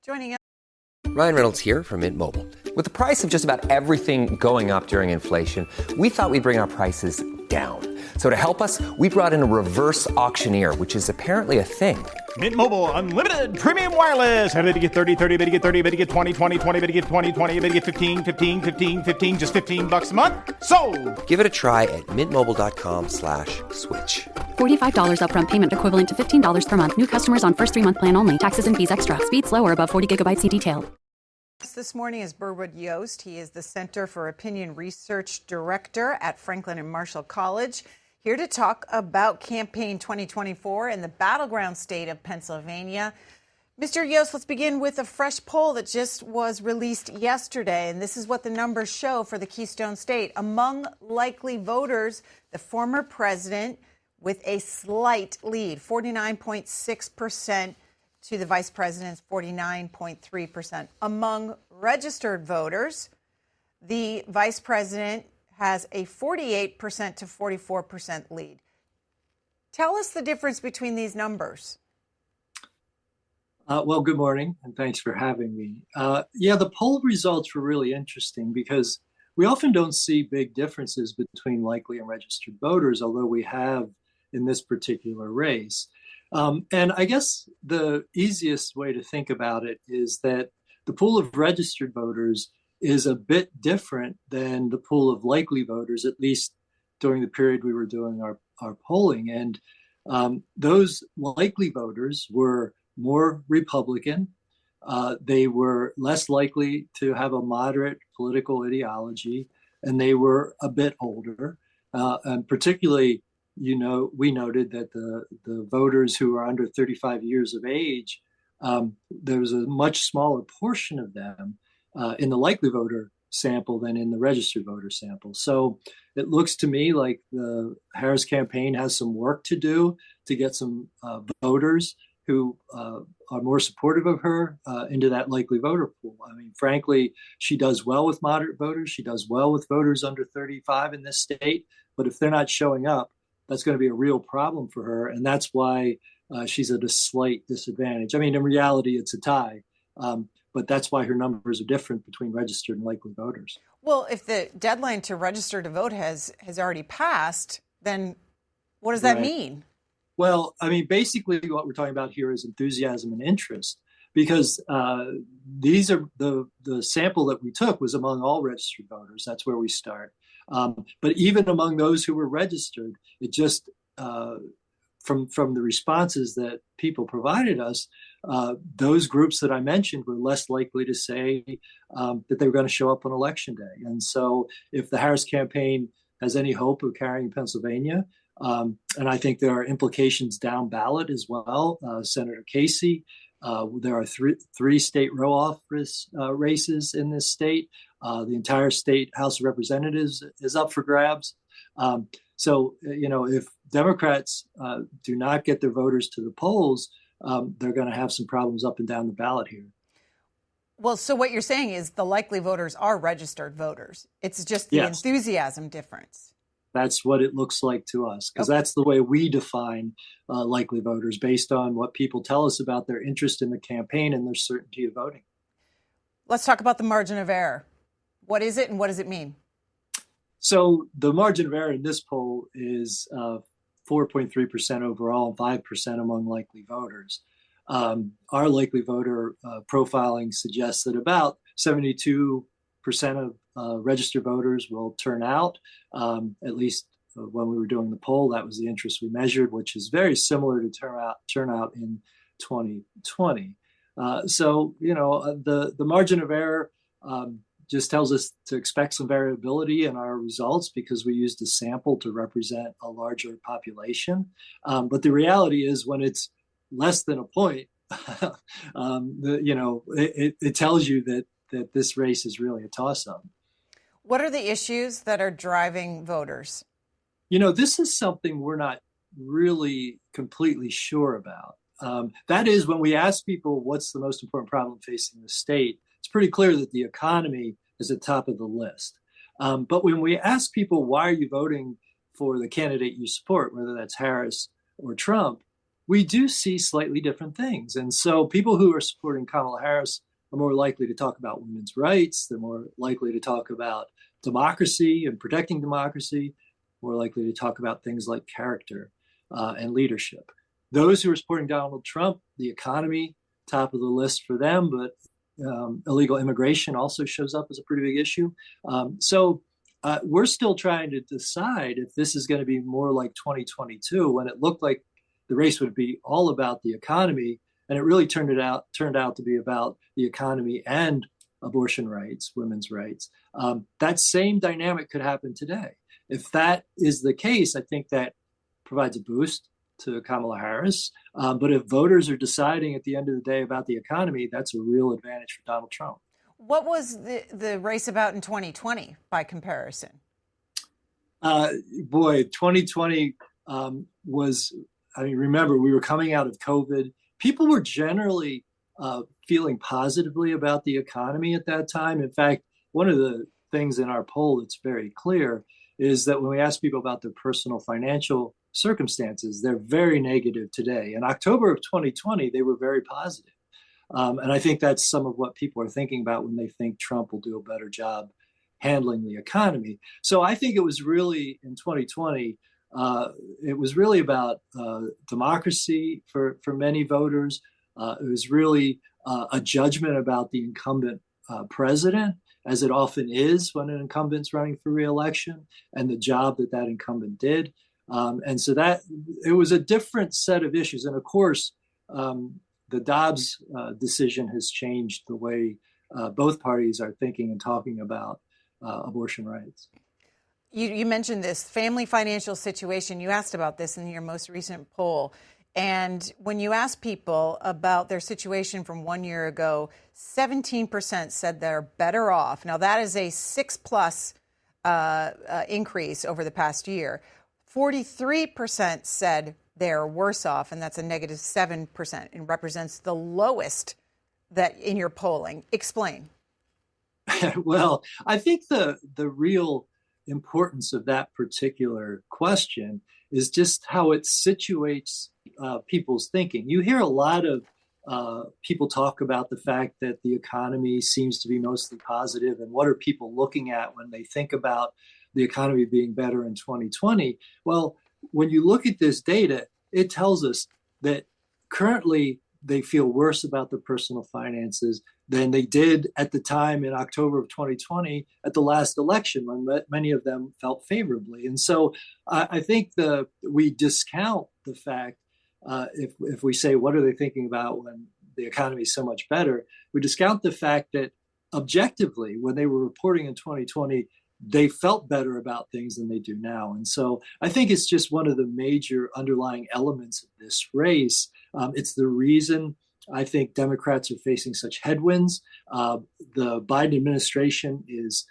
Joining us. Ryan Reynolds here from Mint Mobile. With the price of just about everything going up during inflation, we thought we'd bring our prices down. So to help us, we brought in a reverse auctioneer, which is apparently a thing. Mint Mobile Unlimited Premium Wireless. How to get 30, 30, bit to get 30, bit to get 20, 20, 20, bit to get 20, 20, bit to get 15, 15, 15, 15, just $15 a month? Sold! Give it a try at mintmobile.com/switch. $45 upfront payment equivalent to $15 per month. New customers on first 3-month plan only. Taxes and fees extra. Speed slower above 40 gigabytes. See detail. This morning is Berwood Yost. He is the Center for Opinion Research Director at Franklin and Marshall College. Here to talk about campaign 2024 in the battleground state of Pennsylvania. Mr. Yost, let's begin with a fresh poll that just was released yesterday. And this is what the numbers show for the Keystone State. Among likely voters, the former president with a slight lead, 49.6% to the vice president's 49.3%. Among registered voters, the vice president has a 48% to 44% lead. Tell us the difference between these numbers. Well, good morning, and thanks for having me. The poll results were really interesting because we often don't see big differences between likely and registered voters, although we have in this particular race. And I guess the easiest way to think about it is that the pool of registered voters is a bit different than the pool of likely voters, at least during the period we were doing our polling. And those likely voters were more Republican. They were less likely to have a moderate political ideology, and they were a bit older. And particularly, we noted that the voters who are under 35 years of age, there was a much smaller portion of them in the likely voter sample than in the registered voter sample. So it looks to me like the Harris campaign has some work to do to get some voters who are more supportive of her into that likely voter pool. I mean, frankly, she does well with moderate voters. She does well with voters under 35 in this state. But if they're not showing up, that's going to be a real problem for her. And that's why she's at a slight disadvantage. I mean, in reality, it's a tie. But that's why her numbers are different between registered and likely voters. Well, if the deadline to register to vote has already passed, then what does that mean? Well, I mean, basically what we're talking about here is enthusiasm and interest, because these are the sample that we took was among all registered voters. That's where we start. But even among those who were registered, it just from the responses that people provided us, those groups that I mentioned were less likely to say that they were going to show up on election day. And so if the Harris campaign has any hope of carrying Pennsylvania, and I think there are implications down ballot as well, Senator Casey, there are three state row office races in this state. The entire state House of Representatives is up for grabs. So, if Democrats do not get their voters to the polls, they're going to have some problems up and down the ballot here. Well, so what you're saying is the likely voters are registered voters. It's just the enthusiasm difference. That's what it looks like to us, because that's the way we define likely voters, based on what people tell us about their interest in the campaign and their certainty of voting. Let's talk about the margin of error. What is it and what does it mean? So the margin of error in this poll is 4.3% overall and 5% among likely voters. Our likely voter profiling suggests that about 72% of registered voters will turn out. At least when we were doing the poll, that was the interest we measured, which is very similar to turnout in 2020. So, the margin of error just tells us to expect some variability in our results because we used a sample to represent a larger population. But the reality is when it's less than a point, it tells you that this race is really a toss-up. What are the issues that are driving voters? This is something we're not really completely sure about. That is, when we ask people what's the most important problem facing the state, it's pretty clear that the economy is at the top of the list. But when we ask people, why are you voting for the candidate you support, whether that's Harris or Trump, we do see slightly different things. And so people who are supporting Kamala Harris are more likely to talk about women's rights. They're more likely to talk about democracy and protecting democracy, more likely to talk about things like character and leadership. Those who are supporting Donald Trump, the economy, top of the list for them, but illegal immigration also shows up as a pretty big issue. So we're still trying to decide if this is going to be more like 2022, when it looked like the race would be all about the economy, and it really turned out to be about the economy and abortion rights, women's rights. That same dynamic could happen today. If that is the case, I think that provides a boost to Kamala Harris. But if voters are deciding at the end of the day about the economy, that's a real advantage for Donald Trump. What was the race about in 2020 by comparison? 2020 was, remember, we were coming out of COVID. People were generally feeling positively about the economy at that time. In fact, one of the things in our poll that's very clear is that when we ask people about their personal financial circumstances, they're very negative today. In October of 2020, they were very positive. And I think that's some of what people are thinking about when they think Trump will do a better job handling the economy. So I think it was really in 2020, it was really about democracy for many voters. It was really a judgment about the incumbent president, as it often is when an incumbent's running for re-election, and the job that incumbent did. And so that it was a different set of issues. And of course, the Dobbs decision has changed the way both parties are thinking and talking about abortion rights. You mentioned this family financial situation. You asked about this in your most recent poll. And when you ask people about their situation from 1 year ago, 17% said they're better off. Now, that is a 6+ increase over the past year. 43% said they're worse off, and that's a -7%, and represents the lowest that in your polling. Explain. Well, I think the real importance of that particular question is just how it situates people's thinking. You hear a lot of people talk about the fact that the economy seems to be mostly positive, and what are people looking at when they think about the economy being better in 2020? Well, when you look at this data, it tells us that currently they feel worse about their personal finances than they did at the time in October of 2020 at the last election, when many of them felt favorably. And so I think we discount the fact, if we say, what are they thinking about when the economy is so much better? We discount the fact that objectively, when they were reporting in 2020, they felt better about things than they do now. And so I think it's just one of the major underlying elements of this race. It's the reason I think Democrats are facing such headwinds. The Biden administration is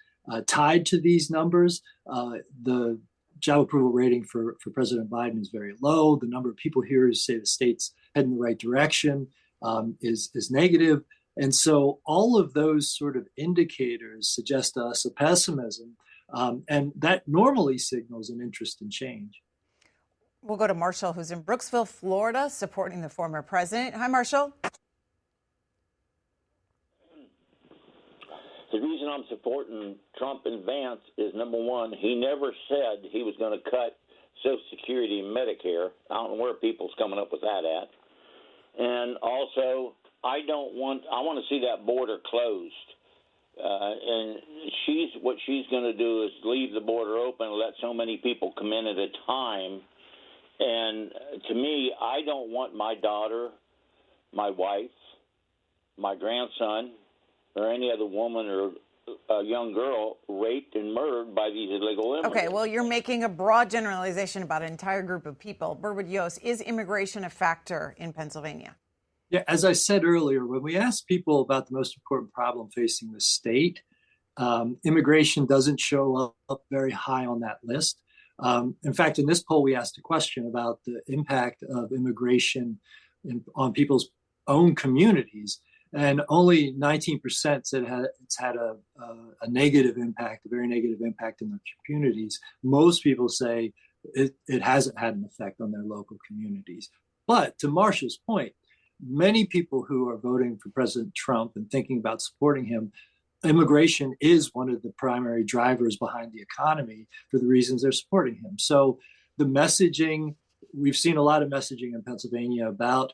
tied to these numbers. The job approval rating for President Biden is very low. The number of people here who say the state's heading in the right direction is negative. And so all of those sort of indicators suggest to us a pessimism, and that normally signals an interest in change. We'll go to Marshall, who's in Brooksville, Florida, supporting the former president. Hi, Marshall. The reason I'm supporting Trump and Vance is, number one, he never said he was going to cut Social Security and Medicare. I don't know where people's coming up with that at. And also, I want to see that border closed. And what she's going to do is leave the border open and let so many people come in at a time. And to me, I don't want my daughter, my wife, my grandson, or any other woman or a young girl raped and murdered by these illegal immigrants. Okay, well, you're making a broad generalization about an entire group of people. Berwood Yost, is immigration a factor in Pennsylvania? Yeah, as I said earlier, when we ask people about the most important problem facing the state, immigration doesn't show up very high on that list. In fact, in this poll, we asked a question about the impact of immigration on people's own communities, and only 19% said it's had a negative impact, a very negative impact in their communities. Most people say it hasn't had an effect on their local communities. But to Marshall's point, many people who are voting for President Trump and thinking about supporting him, immigration is one of the primary drivers behind the economy for the reasons they're supporting him. So the messaging, we've seen a lot of messaging in Pennsylvania about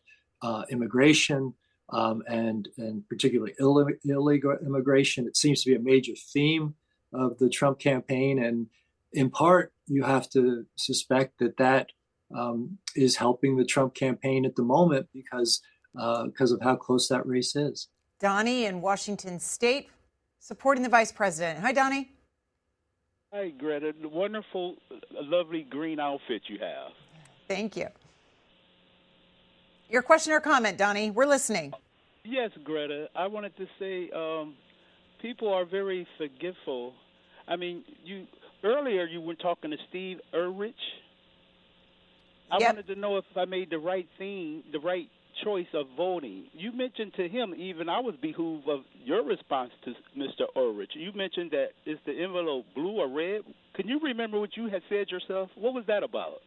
immigration and particularly illegal immigration. It seems to be a major theme of the Trump campaign. And in part, you have to suspect that is helping the Trump campaign at the moment because of how close that race is. Donnie in Washington State, supporting the vice president. Hi, Donnie. Hi, Greta. The wonderful, lovely green outfit you have. Thank you. Your question or comment, Donnie? We're listening. Yes, Greta. I wanted to say people are very forgetful. I mean, earlier you were talking to Steve Ulrich. I wanted to know if I made the right thing, the right choice of voting. You mentioned to him, even I was behooved of your response to Mr. Ulrich. You mentioned that is the envelope blue or red? Can you remember what you had said yourself? What was that about?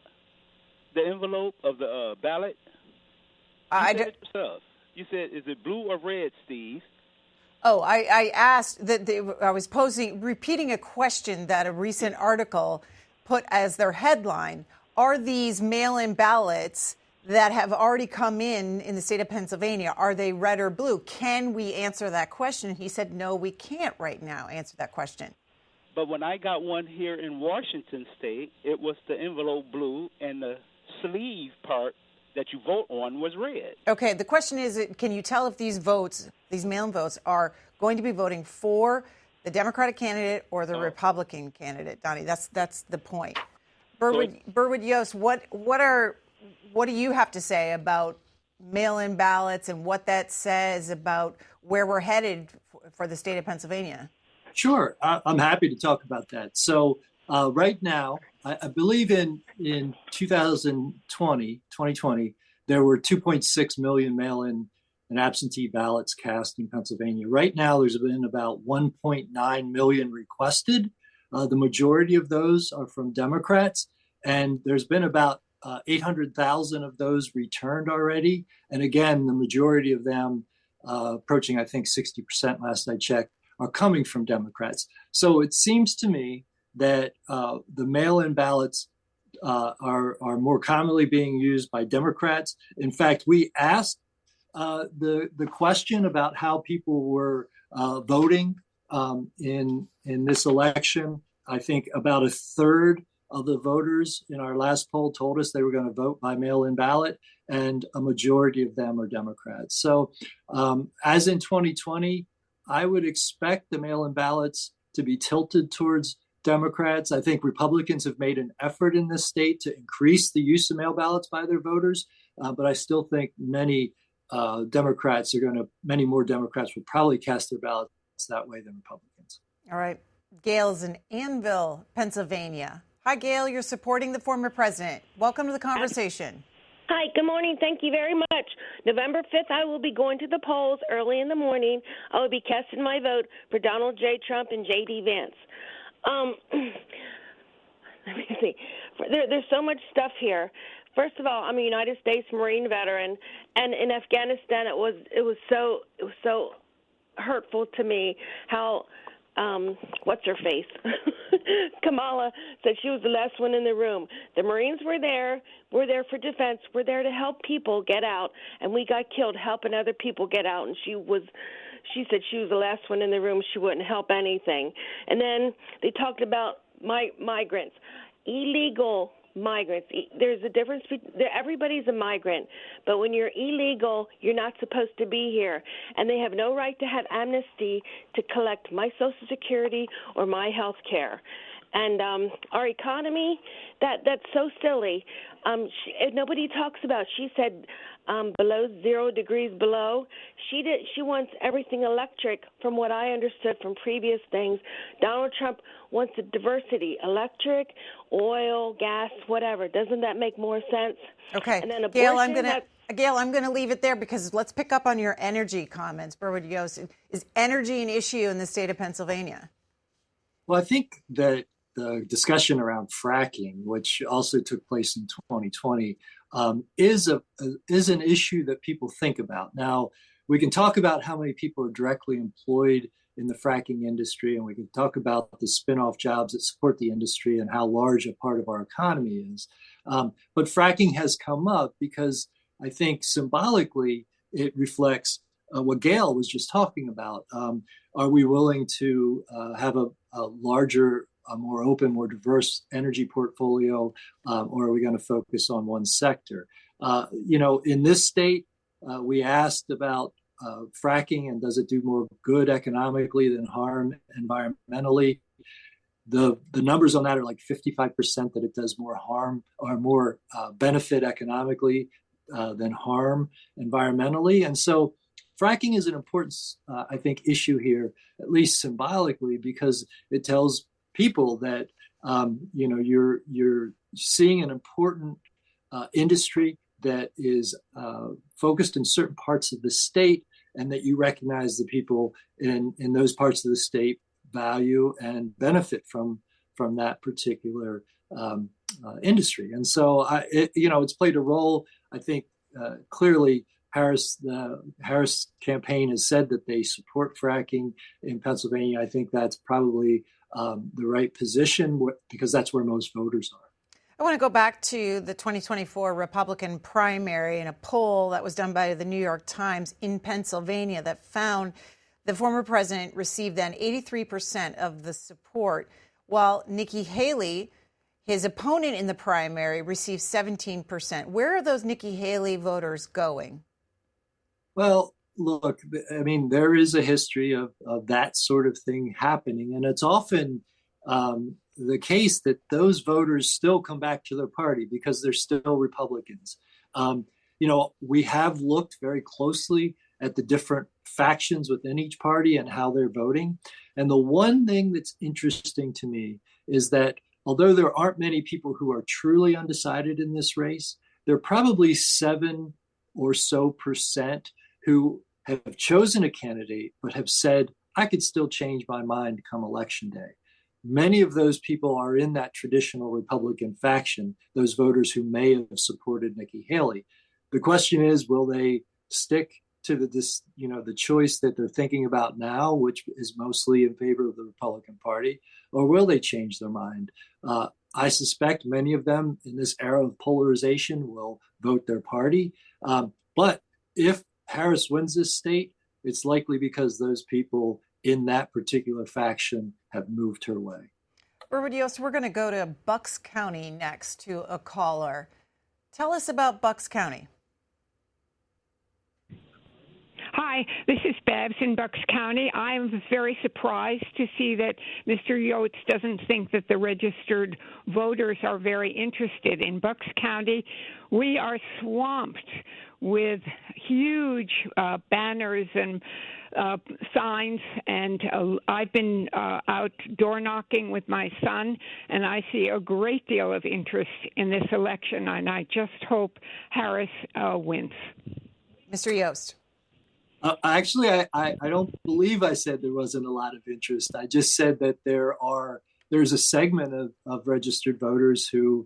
The envelope of the ballot? You said it yourself. You said, is it blue or red, Steve? Oh, I asked that I was repeating a question that a recent article put as their headline. Are these mail-in ballots that have already come in the state of Pennsylvania, are they red or blue? Can we answer that question? He said, no, we can't right now answer that question. But when I got one here in Washington State, it was the envelope blue and the sleeve part that you vote on was red. Okay, the question is, can you tell if these votes, these mail-in votes, are going to be voting for the Democratic candidate or the Republican candidate, Donnie? That's the point. Berwood Yost, what do you have to say about mail-in ballots and what that says about where we're headed for the state of Pennsylvania? Sure. I'm happy to talk about that. So right now, I believe in 2020, there were 2.6 million mail-in and absentee ballots cast in Pennsylvania. Right now, there's been about 1.9 million requested. The majority of those are from Democrats, and there's been about 800,000 of those returned already. And again, the majority of them, approaching, I think, 60% last I checked, are coming from Democrats. So it seems to me that the mail-in ballots are more commonly being used by Democrats. In fact, we asked the question about how people were voting in this election. I think about a third of the voters in our last poll told us they were going to vote by mail-in ballot, and a majority of them are Democrats. So as in 2020, I would expect the mail-in ballots to be tilted towards Democrats. I think Republicans have made an effort in this state to increase the use of mail ballots by their voters, but I still think many more Democrats will probably cast their ballots that way than Republicans. All right. Gail's in Annville, Pennsylvania. Hi, Gail. You're supporting the former president. Welcome to the conversation. Hi, good morning. Thank you very much. November 5th, I will be going to the polls early in the morning. I will be casting my vote for Donald J. Trump and J.D. Vance. Let me see. There's so much stuff here. First of all, I'm a United States Marine veteran, and in Afghanistan, it was so hurtful to me how what's her face? Kamala said she was the last one in the room. The Marines were there. We're there for defense. We're there to help people get out, and we got killed helping other people get out. And she said she was the last one in the room. She wouldn't help anything. And then they talked about migrants, illegal migrants. There's a difference. Everybody's a migrant, but when you're illegal, you're not supposed to be here, and they have no right to have amnesty to collect my Social Security or my health care. And our economy, that's so silly. Nobody talks about. She said below 0 degrees below. She wants everything electric. From what I understood from previous things, Donald Trump wants a diversity: electric, oil, gas, whatever. Doesn't that make more sense? Okay, and then Gail, I'm gonna leave it there because let's pick up on your energy comments. Berwood Yost, is energy an issue in the state of Pennsylvania? Well, I think that the discussion around fracking, which also took place in 2020, is an issue that people think about. Now, we can talk about how many people are directly employed in the fracking industry, and we can talk about the spin-off jobs that support the industry and how large a part of our economy is. But fracking has come up because I think symbolically it reflects what Gail was just talking about. Are we willing to have a larger, a more open, more diverse energy portfolio, or are we going to focus on one sector? In this state, we asked about fracking and does it do more good economically than harm environmentally? The numbers on that are like 55% that it does more harm or more benefit economically than harm environmentally. And so fracking is an important, I think, issue here, at least symbolically, because it tells people that, you're seeing an important industry that is focused in certain parts of the state, and that you recognize the people in those parts of the state value and benefit from that particular industry. And so, it's played a role. I think clearly the Harris campaign has said that they support fracking in Pennsylvania. I think that's probably the right position because that's where most voters are. I want to go back to the 2024 Republican primary and a poll that was done by the New York Times in Pennsylvania that found the former president received then 83% of the support, while Nikki Haley, his opponent in the primary, received 17%. Where are those Nikki Haley voters going? Well, look, I mean, there is a history of that sort of thing happening, and it's often the case that those voters still come back to their party because they're still Republicans. We have looked very closely at the different factions within each party and how they're voting. And the one thing that's interesting to me is that although there aren't many people who are truly undecided in this race, there are probably 7 or so percent who have chosen a candidate but have said, I could still change my mind come election day. Many of those people are in that traditional Republican faction, those voters who may have supported Nikki Haley. The question is, will they stick to the choice that they're thinking about now, which is mostly in favor of the Republican Party, or will they change their mind? I suspect many of them in this era of polarization will vote their party. But if Harris wins this state, it's likely because those people in that particular faction have moved her way. Berwood Yost, we're going to go to Bucks County next to a caller. Tell us about Bucks County. Hi, this is Babs in Bucks County. I'm very surprised to see that Mr. Yost doesn't think that the registered voters are very interested. In Bucks County, we are swamped with huge banners and signs, and I've been out door knocking with my son, and I see a great deal of interest in this election, and I just hope Harris wins. Mr. Yost. Actually, I don't believe I said there wasn't a lot of interest. I just said that there's a segment of registered voters who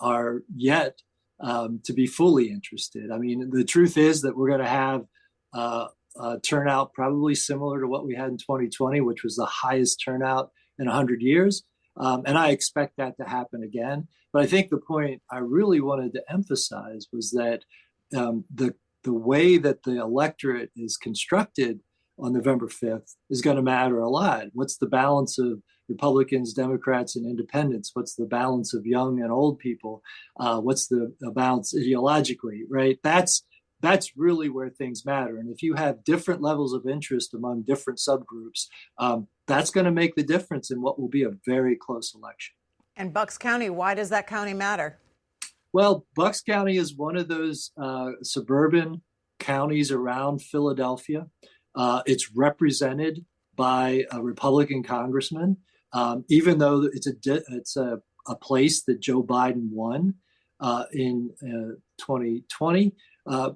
are yet to be fully interested. I mean, the truth is that we're going to have a turnout probably similar to what we had in 2020, which was the highest turnout in 100 years. And I expect that to happen again. But I think the point I really wanted to emphasize was that the way that the electorate is constructed on November 5th is going to matter a lot. What's the balance of Republicans, Democrats, and independents? What's the balance of young and old people? What's the balance ideologically, right? That's really where things matter. And if you have different levels of interest among different subgroups, that's going to make the difference in what will be a very close election. And Bucks County, why does that county matter? Well, Bucks County is one of those suburban counties around Philadelphia. It's represented by a Republican congressman, even though it's a place that Joe Biden won in 2020.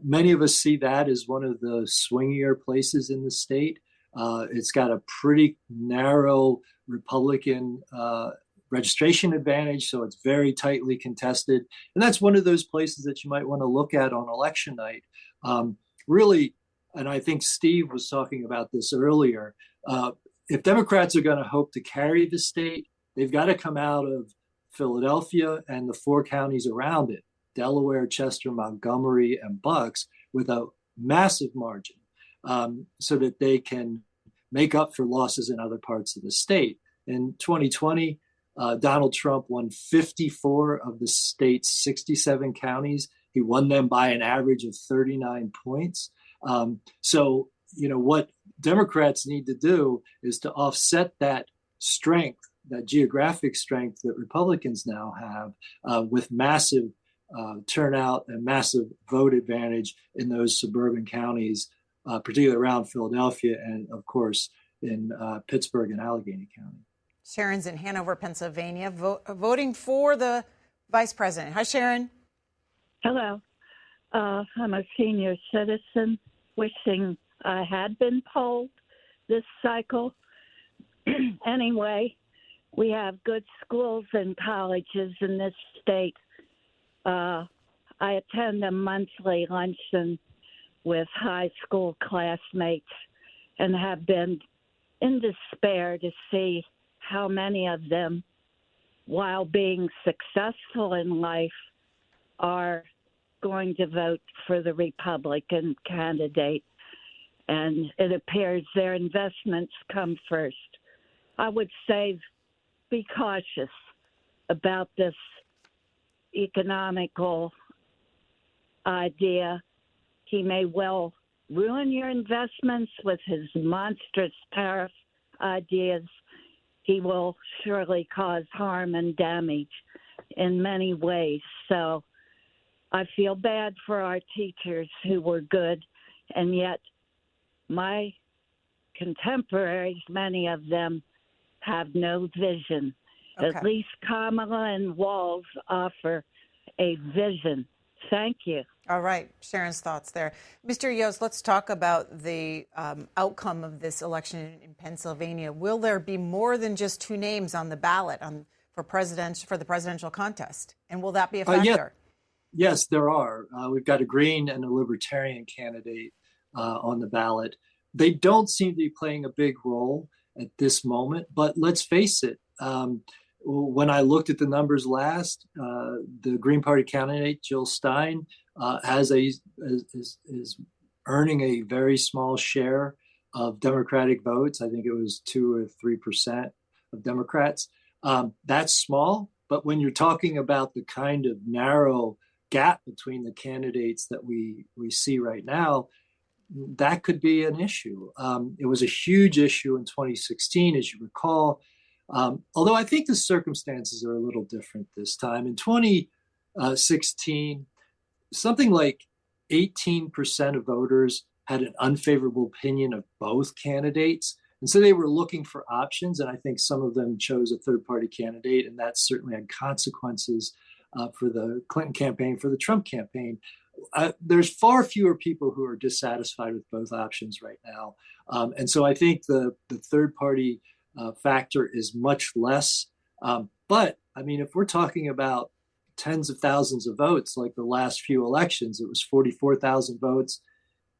Many of us see that as one of the swingier places in the state. It's got a pretty narrow Republican registration advantage, so it's very tightly contested. And that's one of those places that you might want to look at on election night. Really, and I think Steve was talking about this earlier, if Democrats are going to hope to carry the state, they've got to come out of Philadelphia and the 4 counties around it, Delaware, Chester, Montgomery, and Bucks, with a massive margin, so that they can make up for losses in other parts of the state. In 2020, Donald Trump won 54 of the state's 67 counties. He won them by an average of 39 points. So, what Democrats need to do is to offset that strength, that geographic strength that Republicans now have, with massive turnout and massive vote advantage in those suburban counties, particularly around Philadelphia and, of course, in Pittsburgh and Allegheny County. Sharon's in Hanover, Pennsylvania, voting for the vice president. Hi, Sharon. Hello. I'm a senior citizen wishing I had been polled this cycle. Anyway, we have good schools and colleges in this state. I attend a monthly luncheon with high school classmates and have been in despair to see how many of them, while being successful in life, are going to vote for the Republican candidate. And it appears their investments come first. I would say be cautious about this economical idea. He may well ruin your investments with his monstrous tariff ideas. He will surely cause harm and damage in many ways. So I feel bad for our teachers who were good, and yet my contemporaries, many of them, have no vision. Okay. At least Kamala and Walz offer a vision. Thank you. All right. Sharon's thoughts there. Mr. Yost, let's talk about the outcome of this election in Pennsylvania. Will there be more than just 2 names on the ballot for the presidential contest? And will that be a factor? Yes, there are. We've got a Green and a Libertarian candidate on the ballot. They don't seem to be playing a big role at this moment, but let's face it. When I looked at the numbers last, the Green Party candidate, Jill Stein, is earning a very small share of Democratic votes. I think it was 2 or 3% of Democrats. That's small, but when you're talking about the kind of narrow gap between the candidates that we see right now, that could be an issue. It was a huge issue in 2016, as you recall. Although I think the circumstances are a little different this time. In 2016, something like 18% of voters had an unfavorable opinion of both candidates. And so they were looking for options. And I think some of them chose a third-party candidate. And that certainly had consequences for the Clinton campaign, for the Trump campaign. There's far fewer people who are dissatisfied with both options right now. And so I think the third-party factor is much less. But I mean, if we're talking about tens of thousands of votes, like the last few elections, it was 44,000 votes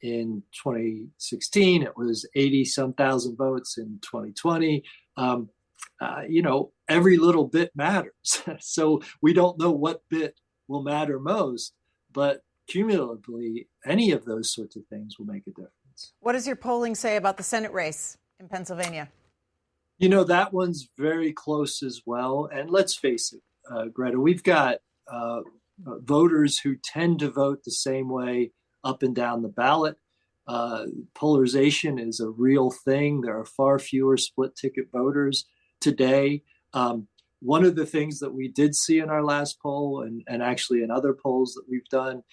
in 2016. It was 80-some thousand votes in 2020. Every little bit matters. So we don't know what bit will matter most, but cumulatively, any of those sorts of things will make a difference. What does your polling say about the Senate race in Pennsylvania? That one's very close as well. And let's face it, Greta, we've got voters who tend to vote the same way up and down the ballot. Polarization is a real thing. There are far fewer split ticket voters today. One of the things that we did see in our last poll, and actually in other polls that we've done,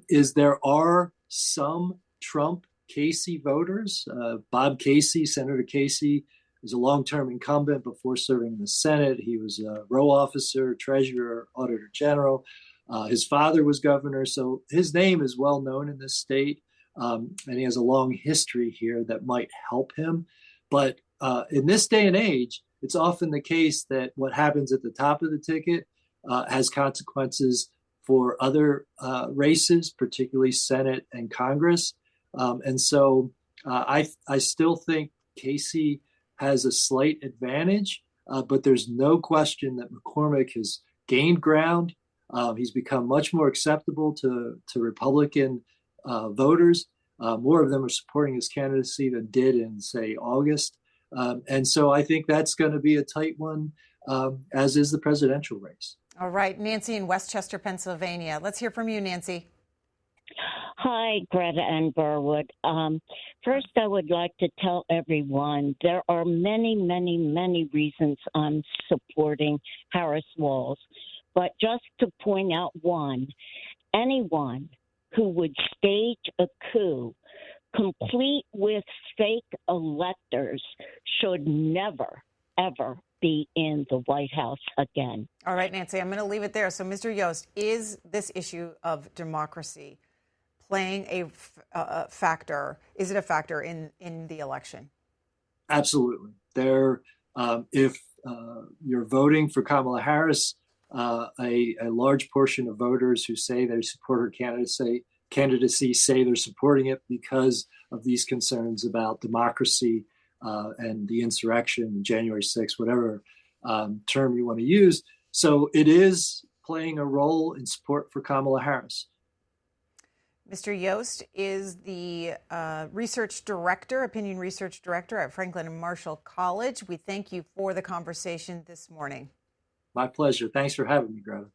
is there are some Trump Casey voters. Bob Casey, Senator Casey, was a long-term incumbent before serving in the Senate. He was a row officer, treasurer, auditor general. His father was governor, so his name is well known in this state, and he has a long history here that might help him. But in this day and age, it's often the case that what happens at the top of the ticket has consequences for other races, particularly Senate and Congress. And so I still think Casey has a slight advantage, but there's no question that McCormick has gained ground. He's become much more acceptable to Republican voters. More of them are supporting his candidacy than did in, say, August. And so I think that's going to be a tight one, as is the presidential race. All right, Nancy in Westchester, Pennsylvania. Let's hear from you, Nancy. Hi, Greta and Berwood. First, I would like to tell everyone there are many, many, many reasons I'm supporting Harris-Walz. But just to point out one, anyone who would stage a coup complete with fake electors should never, ever be in the White House again. All right, Nancy, I'm going to leave it there. So, Mr. Yost, is this issue of democracy playing a factor? Is it a factor in the election? Absolutely. If you're voting for Kamala Harris, a large portion of voters who say they support her candidacy say they're supporting it because of these concerns about democracy and the insurrection, January 6th, whatever term you want to use. So it is playing a role in support for Kamala Harris. Mr. Yost is the research director, opinion research director at Franklin and Marshall College. We thank you for the conversation this morning. My pleasure. Thanks for having me, Greta.